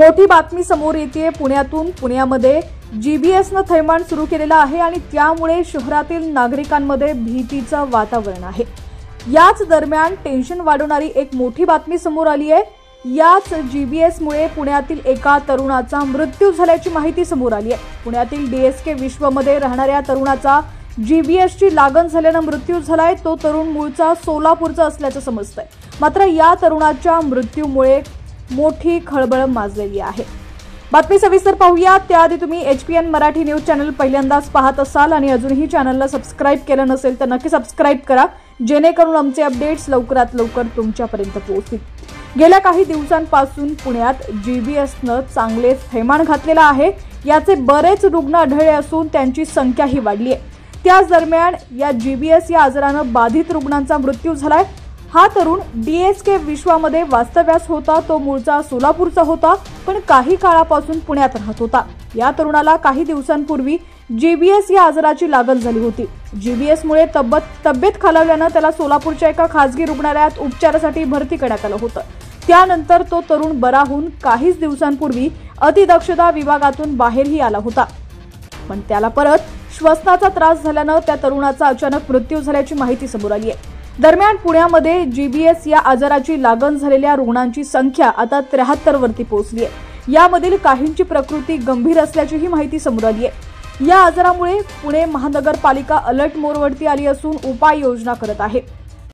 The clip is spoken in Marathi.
मोठी बातमी समोर येते पुण्यातून। पुण्यामध्ये जीबीएसनं थैमान सुरू केलेलं आहे आणि त्यामुळे शहरातील नागरिकांमध्ये भीतीचं वातावरण आहे। याच दरम्यान टेन्शन वाढवणारी एक मोठी बातमी समोर आली आहे। याच जीबीएसमुळे पुण्यातील एका तरुणाचा मृत्यू झाल्याची माहिती समोर आली आहे। पुण्यातील डीएसके विश्वमध्ये राहणाऱ्या तरुणाचा जीबीएसची लागण झाल्यानं मृत्यू झालाय। तो तरुण मूळचा सोलापूरचा असल्याचं समजतंय। मात्र या तरुणाच्या मृत्यूमुळे मोठी खळबळ माजलेली आहे। बातमी सविस्तर पाहूया त्याआधी तुम्ही एचपीएन मराठी न्यूज चॅनल पहिल्यांदाच पाहत असाल आणि अजूनही चॅनलला सबस्क्राइब केलं नसेल तर नक्की सबस्क्राइब करा, जेणेकरून आमचे अपडेट्स लवकरात लवकर तुमच्यापर्यंत पोहोचतील। गेल्या काही दिवसांपासून पुण्यात जीबीएसनं चांगलेच थैमान घातलेलं आहे। याचे बरेच रुग्ण आढळले असून त्यांची संख्याही वाढली आहे। त्याच दरम्यान या जीबीएस या आजारानं बाधित रुग्णांचा मृत्यू झालाय। हा तरुण डीएसके विश्वामध्ये वास्तव्यास होता। तो मूळचा सोलापूरचा होता, पण काही काळापासून पुण्यात राहत होता। या तरुणाला काही दिवसांपूर्वी जीबीएस या आजाराची लागण झाली होती। जीबीएसमुळे तब्येत खालावल्यानं त्याला सोलापूरच्या एका खासगी रुग्णालयात उपचारासाठी भरती करण्यात आलं होतं। त्यानंतर तो तरुण बरा होऊन काहीच दिवसांपूर्वी अतिदक्षता विभागातून बाहेरही आला होता, पण त्याला परत श्वसनाचा त्रास झाल्यानं त्या तरुणाचा अचानक मृत्यू झाल्याची माहिती समोर आली आहे। दरम्यान पुण्यामध्ये जीबीएस या आजाराची लागण झालेल्या रुग्णांची संख्या आता 73 वरती पोहोचली आहे। यामधील काहींची प्रकृती गंभीर असल्याचीही माहिती समोर आली आहे। या आजारामुळे पुणे महानगरपालिका अलर्ट मोडवरती आली असून उपाययोजना करत आहे।